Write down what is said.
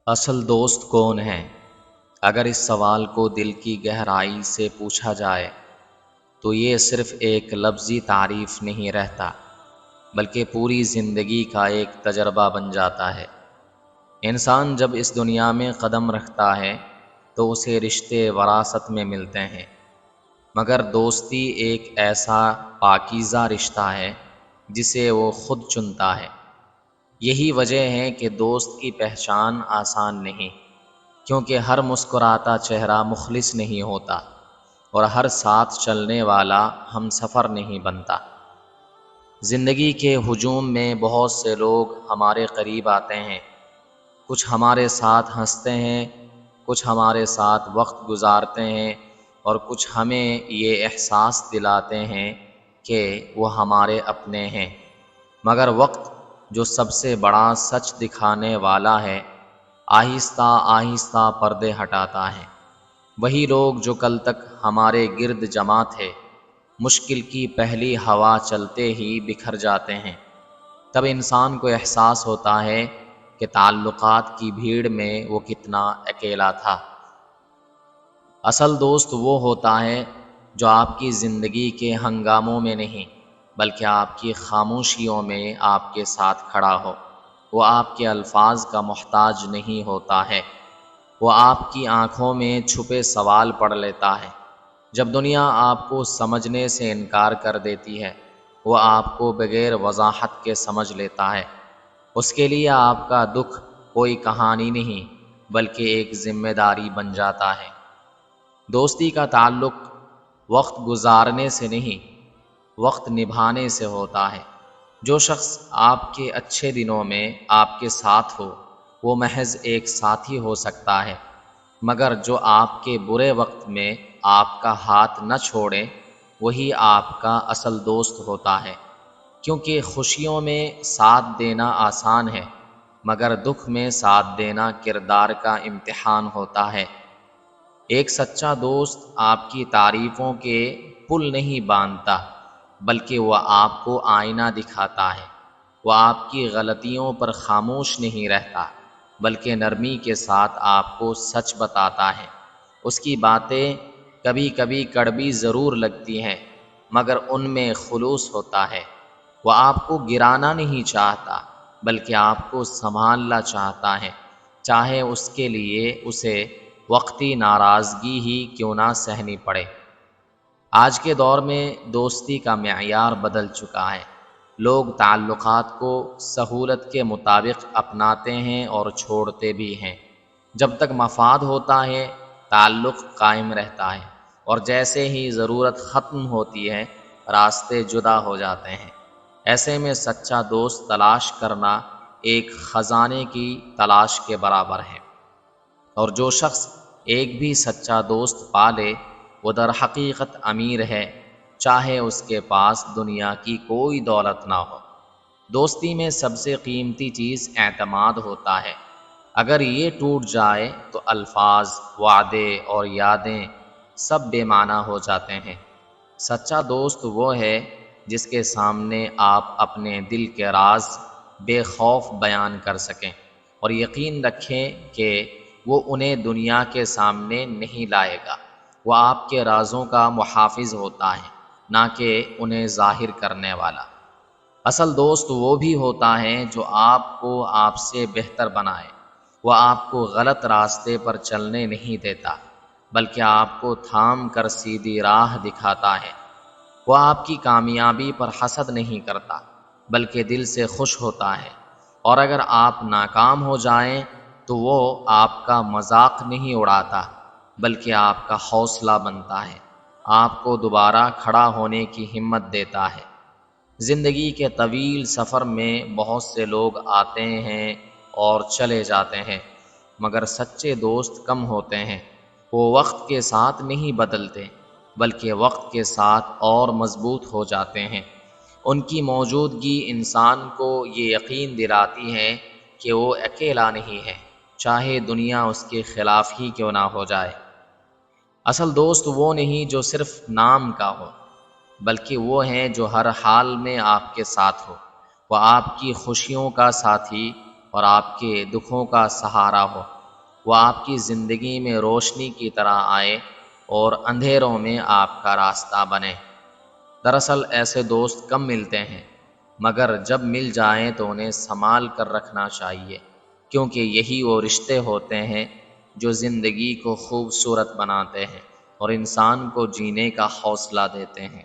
اصل دوست کون ہے؟ اگر اس سوال کو دل کی گہرائی سے پوچھا جائے تو یہ صرف ایک لفظی تعریف نہیں رہتا، بلکہ پوری زندگی کا ایک تجربہ بن جاتا ہے۔ انسان جب اس دنیا میں قدم رکھتا ہے تو اسے رشتے وراثت میں ملتے ہیں، مگر دوستی ایک ایسا پاکیزہ رشتہ ہے جسے وہ خود چنتا ہے۔ یہی وجہ ہے کہ دوست کی پہچان آسان نہیں، کیونکہ ہر مسکراتا چہرہ مخلص نہیں ہوتا اور ہر ساتھ چلنے والا ہم سفر نہیں بنتا۔ زندگی کے ہجوم میں بہت سے لوگ ہمارے قریب آتے ہیں، کچھ ہمارے ساتھ ہنستے ہیں، کچھ ہمارے ساتھ وقت گزارتے ہیں اور کچھ ہمیں یہ احساس دلاتے ہیں کہ وہ ہمارے اپنے ہیں، مگر وقت جو سب سے بڑا سچ دکھانے والا ہے، آہستہ آہستہ پردے ہٹاتا ہے۔ وہی لوگ جو کل تک ہمارے گرد جمع تھے، مشکل کی پہلی ہوا چلتے ہی بکھر جاتے ہیں۔ تب انسان کو احساس ہوتا ہے کہ تعلقات کی بھیڑ میں وہ کتنا اکیلا تھا۔ اصل دوست وہ ہوتا ہے جو آپ کی زندگی کے ہنگاموں میں نہیں، بلکہ آپ کی خاموشیوں میں آپ کے ساتھ کھڑا ہو۔ وہ آپ کے الفاظ کا محتاج نہیں ہوتا ہے، وہ آپ کی آنکھوں میں چھپے سوال پڑھ لیتا ہے۔ جب دنیا آپ کو سمجھنے سے انکار کر دیتی ہے، وہ آپ کو بغیر وضاحت کے سمجھ لیتا ہے۔ اس کے لیے آپ کا دکھ کوئی کہانی نہیں، بلکہ ایک ذمہ داری بن جاتا ہے۔ دوستی کا تعلق وقت گزارنے سے نہیں، وقت نبھانے سے ہوتا ہے۔ جو شخص آپ کے اچھے دنوں میں آپ کے ساتھ ہو، وہ محض ایک ساتھی ہو سکتا ہے، مگر جو آپ کے برے وقت میں آپ کا ہاتھ نہ چھوڑے، وہی آپ کا اصل دوست ہوتا ہے۔ کیونکہ خوشیوں میں ساتھ دینا آسان ہے، مگر دکھ میں ساتھ دینا کردار کا امتحان ہوتا ہے۔ ایک سچا دوست آپ کی تعریفوں کے پل نہیں باندھتا، بلکہ وہ آپ کو آئینہ دکھاتا ہے۔ وہ آپ کی غلطیوں پر خاموش نہیں رہتا، بلکہ نرمی کے ساتھ آپ کو سچ بتاتا ہے۔ اس کی باتیں کبھی کبھی کڑوی ضرور لگتی ہیں، مگر ان میں خلوص ہوتا ہے۔ وہ آپ کو گرانا نہیں چاہتا، بلکہ آپ کو سنبھالنا چاہتا ہے، چاہے اس کے لیے اسے وقتی ناراضگی ہی کیوں نہ سہنی پڑے۔ آج کے دور میں دوستی کا معیار بدل چکا ہے۔ لوگ تعلقات کو سہولت کے مطابق اپناتے ہیں اور چھوڑتے بھی ہیں۔ جب تک مفاد ہوتا ہے، تعلق قائم رہتا ہے، اور جیسے ہی ضرورت ختم ہوتی ہے، راستے جدا ہو جاتے ہیں۔ ایسے میں سچا دوست تلاش کرنا ایک خزانے کی تلاش کے برابر ہے، اور جو شخص ایک بھی سچا دوست پا لے، وہ در حقیقت امیر ہے، چاہے اس کے پاس دنیا کی کوئی دولت نہ ہو۔ دوستی میں سب سے قیمتی چیز اعتماد ہوتا ہے۔ اگر یہ ٹوٹ جائے تو الفاظ، وعدے اور یادیں سب بے معنی ہو جاتے ہیں۔ سچا دوست وہ ہے جس کے سامنے آپ اپنے دل کے راز بے خوف بیان کر سکیں اور یقین رکھیں کہ وہ انہیں دنیا کے سامنے نہیں لائے گا۔ وہ آپ کے رازوں کا محافظ ہوتا ہے، نہ کہ انہیں ظاہر کرنے والا۔ اصل دوست وہ بھی ہوتا ہے جو آپ کو آپ سے بہتر بنائے۔ وہ آپ کو غلط راستے پر چلنے نہیں دیتا، بلکہ آپ کو تھام کر سیدھی راہ دکھاتا ہے۔ وہ آپ کی کامیابی پر حسد نہیں کرتا، بلکہ دل سے خوش ہوتا ہے، اور اگر آپ ناکام ہو جائیں تو وہ آپ کا مذاق نہیں اڑاتا، بلکہ آپ کا حوصلہ بنتا ہے، آپ کو دوبارہ کھڑا ہونے کی ہمت دیتا ہے۔ زندگی کے طویل سفر میں بہت سے لوگ آتے ہیں اور چلے جاتے ہیں، مگر سچے دوست کم ہوتے ہیں۔ وہ وقت کے ساتھ نہیں بدلتے، بلکہ وقت کے ساتھ اور مضبوط ہو جاتے ہیں۔ ان کی موجودگی انسان کو یہ یقین دلاتی ہے کہ وہ اکیلا نہیں ہے، چاہے دنیا اس کے خلاف ہی کیوں نہ ہو جائے۔ اصل دوست وہ نہیں جو صرف نام کا ہو، بلکہ وہ ہیں جو ہر حال میں آپ کے ساتھ ہو۔ وہ آپ کی خوشیوں کا ساتھی اور آپ کے دکھوں کا سہارا ہو۔ وہ آپ کی زندگی میں روشنی کی طرح آئے اور اندھیروں میں آپ کا راستہ بنے۔ دراصل ایسے دوست کم ملتے ہیں، مگر جب مل جائیں تو انہیں سنبھال کر رکھنا چاہیے، کیونکہ یہی وہ رشتے ہوتے ہیں جو زندگی کو خوبصورت بناتے ہیں اور انسان کو جینے کا حوصلہ دیتے ہیں۔